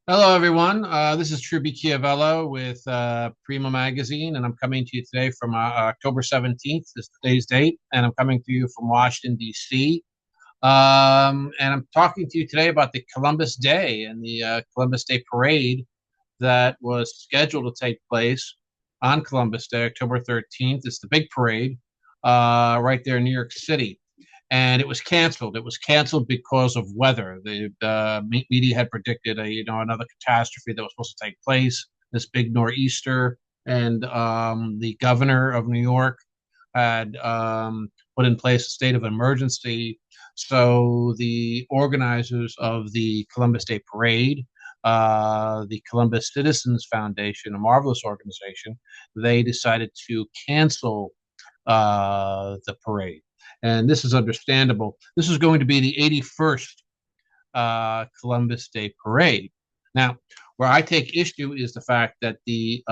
Hello, everyone. This is Truby Chiaviello with PRIMO Magazine, and I'm coming to you today from October 17th, is today's date, and I'm coming to you from Washington, D.C. And I'm talking to you today about the Columbus Day and the Columbus Day Parade that was scheduled to take place on Columbus Day, October 13th. It's the big parade right there in New York City, and it was canceled. It was canceled because of weather. The media had predicted another catastrophe that was supposed to take place, this big nor'easter, and the governor of New York had put in place a state of emergency. So the organizers of the Columbus Day Parade, the Columbus Citizens Foundation, a marvelous organization, they decided to cancel the parade. And this is understandable. This is going to be the 81st Columbus Day Parade. Now, where I take issue is the fact that the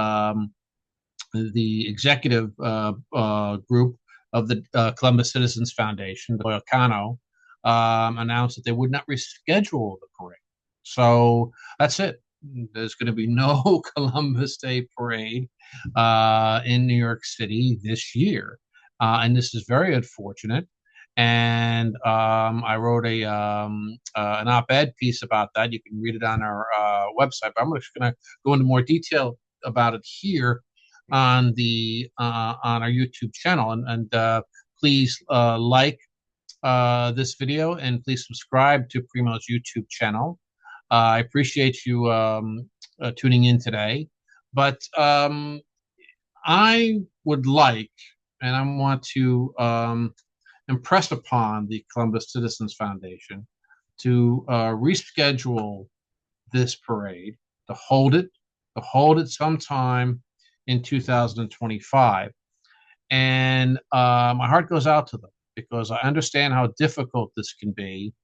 executive group of the Columbus Citizens Foundation, the Boyacano, announced that they would not reschedule the parade. So that's it. There's going to be no Columbus Day Parade in New York City this year. And this is very unfortunate. And I wrote an op-ed piece about that. You can read it on our website, but I'm just going to go into more detail about it here on our YouTube channel. And please like this video and please subscribe to PRIMO's YouTube channel. I appreciate you tuning in today, but I would like and I want to impress upon the Columbus Citizens Foundation to reschedule this parade, to hold it sometime in 2025. And my heart goes out to them because I understand how difficult this can be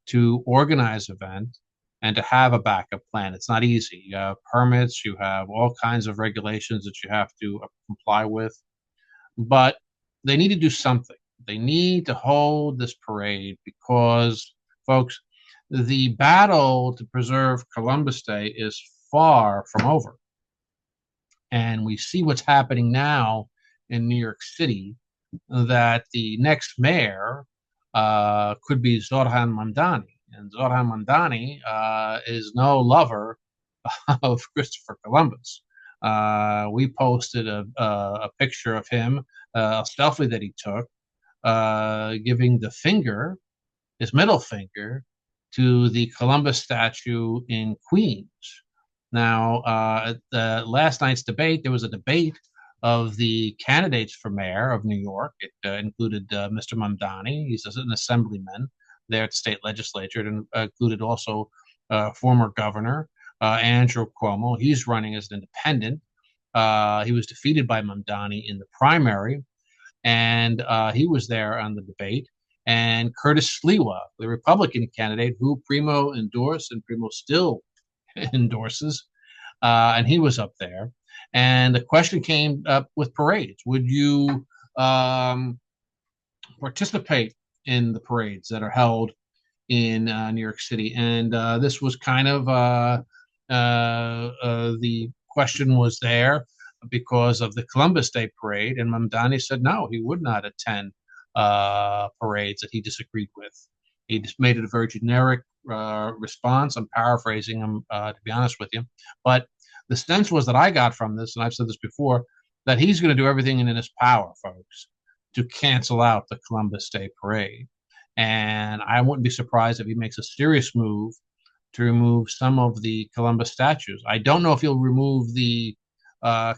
to organize an event and to have a backup plan. It's not easy. You have permits, you have all kinds of regulations that you have to comply with, but they need to do something. They need to hold this parade because, folks, the battle to preserve Columbus Day is far from over. And we see what's happening now in New York City, that the next mayor could be Zoran Mamdani. And Zoran Mamdani is no lover of Christopher Columbus. We posted a picture of him, a selfie that he took, giving the finger, his middle finger, to the Columbus statue in Queens. Now, at the last night's debate, there was a debate of the candidates for mayor of New York. It included Mr. Mamdani. He's an assemblyman there at the state legislature. It included also former governor Andrew Cuomo. He's running as an independent. He was defeated by Mamdani in the primary, and he was there on the debate. And Curtis Sliwa, the Republican candidate who PRIMO endorsed and PRIMO still endorses, and he was up there. And the question came up with parades. Would you participate in the parades that are held in New York City? And this was kind of the question was there because of the Columbus Day parade. And Mamdani said no, he would not attend parades that he disagreed with. He just made it a very generic response. I'm paraphrasing him, to be honest with you. But the sense was that I got from this, and I've said this before, that he's going to do everything in his power, folks, to cancel out the Columbus Day Parade. And I wouldn't be surprised if he makes a serious move to remove some of the Columbus statues. I don't know if he'll remove the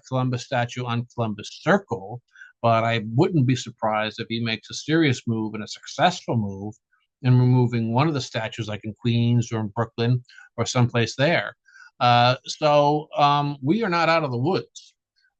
Columbus statue on Columbus Circle, but I wouldn't be surprised if he makes a serious move and a successful move in removing one of the statues, like in Queens or in Brooklyn or someplace there. So we are not out of the woods.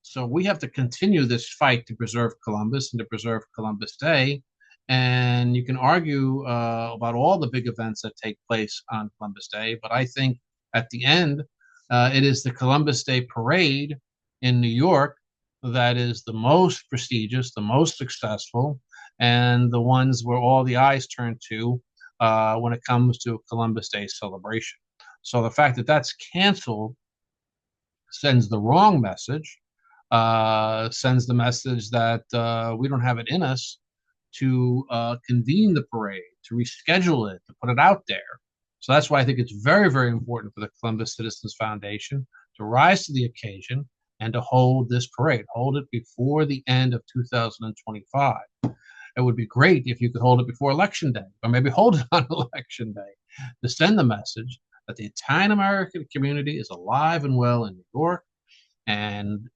So we have to continue this fight to preserve Columbus and to preserve Columbus Day. And you can argue about all the big events that take place on Columbus Day, but I think at the end, it is the Columbus Day Parade in New York that is the most prestigious, the most successful, and the ones where all the eyes turn to when it comes to Columbus Day celebration. So the fact that that's canceled sends the wrong message, sends the message that we don't have it in us to convene the parade, to reschedule it, to put it out there. So that's why I think it's very, very important for the Columbus Citizens Foundation to rise to the occasion and to hold this parade, hold it before the end of 2025. It would be great if you could hold it before Election Day, or maybe hold it on Election Day to send the message that the Italian American community is alive and well in New York, and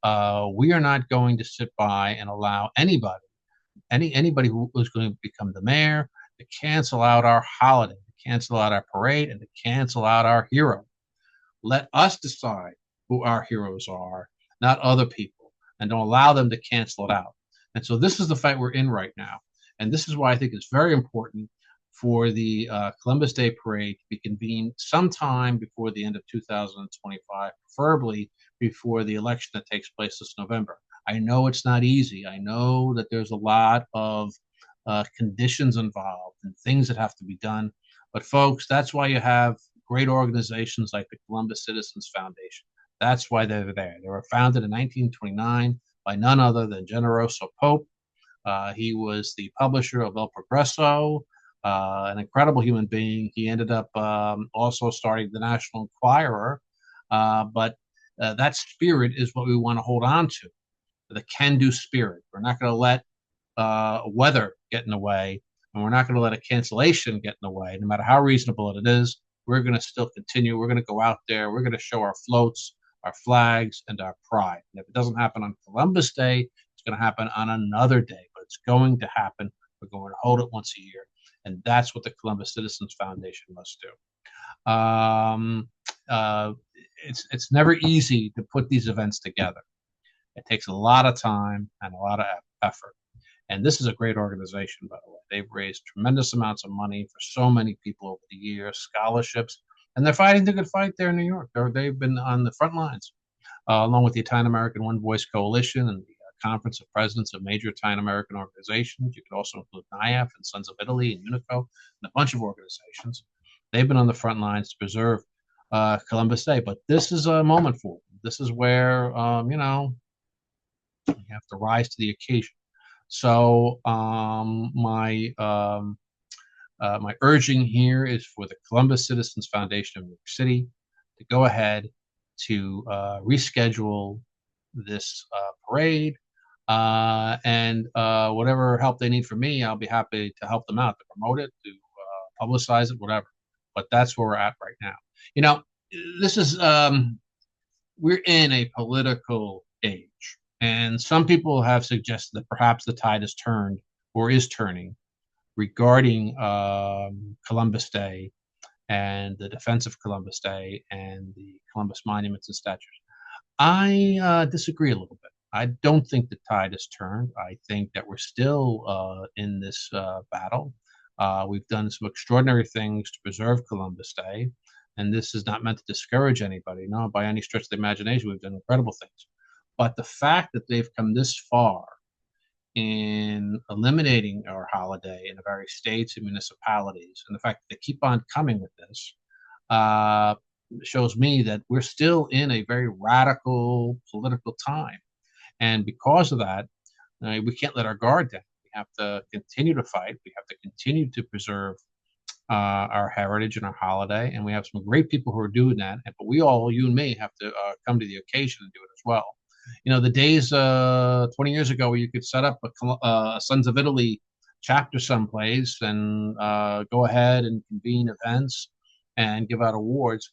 we are not going to sit by and allow anybody who is going to become the mayor to cancel out our holiday, to cancel out our parade, and to cancel out our hero. Let us decide who our heroes are, not other people, and don't allow them to cancel it out. And so this is the fight we're in right now. And this is why I think it's very important for the Columbus Day Parade to be convened sometime before the end of 2025, preferably before the election that takes place this November. I know it's not easy. I know that there's a lot of conditions involved and things that have to be done. But folks, that's why you have great organizations like the Columbus Citizens Foundation. That's why they're there. They were founded in 1929 by none other than Generoso Pope. He was the publisher of El Progreso, an incredible human being. He ended up also starting the National Enquirer. But that spirit is what we want to hold on to, the can-do spirit. We're not going to let weather get in the way, and we're not going to let a cancellation get in the way, no matter how reasonable it is. We're going to still continue. We're going to go out there. We're going to show our floats, our flags, and our pride. And if it doesn't happen on Columbus Day, it's going to happen on another day, but it's going to happen. We're going to hold it once a year. And that's what the Columbus Citizens Foundation must do. It's never easy to put these events together. It takes a lot of time and a lot of effort. And this is a great organization, by the way. They've raised tremendous amounts of money for so many people over the years, scholarships, and they're fighting the good fight there in New York. They've been on the front lines, along with the Italian American One Voice Coalition and the Conference of Presidents of major Italian American organizations. You could also include NIAF and Sons of Italy and Unico and a bunch of organizations. They've been on the front lines to preserve Columbus Day. But this is a moment for them. This is where, you have to rise to the occasion. So my urging here is for the Columbus Citizens Foundation of New York City to go ahead to reschedule this parade, and whatever help they need from me, I'll be happy to help them out, to promote it, to publicize it, whatever. But that's where we're at right now. You know, this is we're in a political age. And some people have suggested that perhaps the tide has turned or is turning regarding Columbus Day and the defense of Columbus Day and the Columbus monuments and statues. I disagree a little bit. I don't think the tide has turned. I think that we're still in this battle. We've done some extraordinary things to preserve Columbus Day, and this is not meant to discourage anybody. No, by any stretch of the imagination, we've done incredible things. But the fact that they've come this far in eliminating our holiday in the various states and municipalities, and the fact that they keep on coming with this, shows me that we're still in a very radical political time. And because of that, we can't let our guard down. We have to continue to fight. We have to continue to preserve our heritage and our holiday. And we have some great people who are doing that. But we all, you and me, have to come to the occasion and do it as well. You know, the days 20 years ago where you could set up a Sons of Italy chapter someplace and go ahead and convene events and give out awards,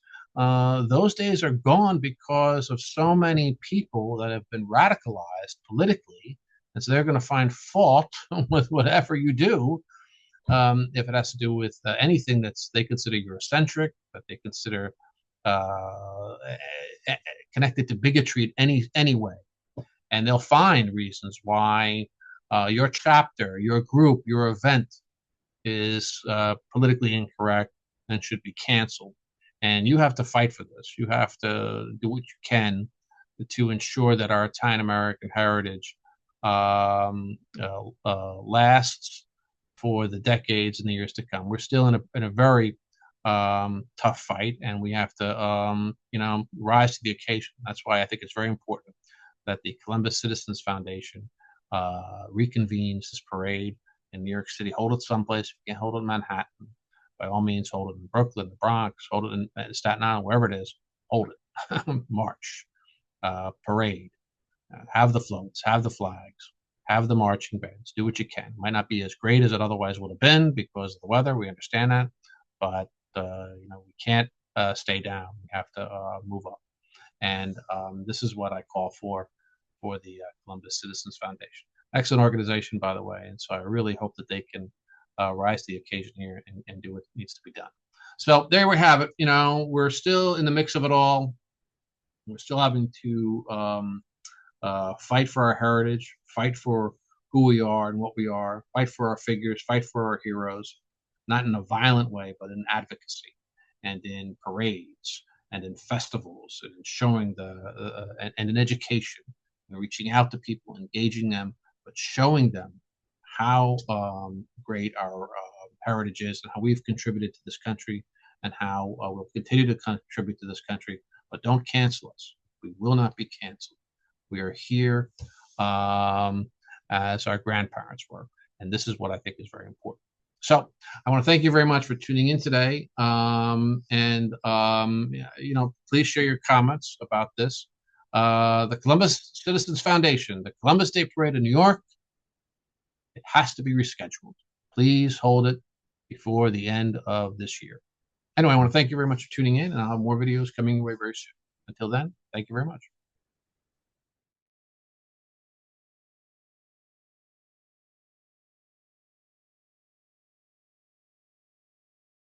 those days are gone because of so many people that have been radicalized politically. And so they're going to find fault with whatever you do, if it has to do with anything that's they consider Eurocentric, that they consider connected to bigotry in any way. And they'll find reasons why your chapter, your group, your event is politically incorrect and should be canceled. And you have to fight for this. You have to do what you can to ensure that our Italian American heritage lasts for the decades and the years to come. We're still in a very tough fight, and we have to, rise to the occasion. That's why I think it's very important that the Columbus Citizens Foundation reconvenes this parade in New York City. Hold it someplace. If you can't hold it in Manhattan, by all means, hold it in Brooklyn, the Bronx, hold it in Staten Island, wherever it is. Hold it. March, parade, have the floats, have the flags, have the marching bands. Do what you can. Might not be as great as it otherwise would have been because of the weather. We understand that, but we can't stay down. We have to move up. And this is what I call for the Columbus Citizens Foundation. Excellent organization, by the way. And so I really hope that they can rise to the occasion here and do what needs to be done. So there we have it. We're still in the mix of it all. We're still having to fight for our heritage, fight for who we are and what we are, fight for our figures, fight for our heroes, not in a violent way, but in advocacy and in parades and in festivals and in showing and in education and reaching out to people, engaging them, but showing them how great our heritage is and how we've contributed to this country and how we'll continue to contribute to this country. But don't cancel us. We will not be canceled. We are here as our grandparents were. And this is what I think is very important. So I want to thank you very much for tuning in today. Please share your comments about this. The Columbus Citizens Foundation, the Columbus Day Parade in New York, it has to be rescheduled. Please hold it before the end of this year. Anyway, I want to thank you very much for tuning in, and I'll have more videos coming your way very soon. Until then, thank you very much.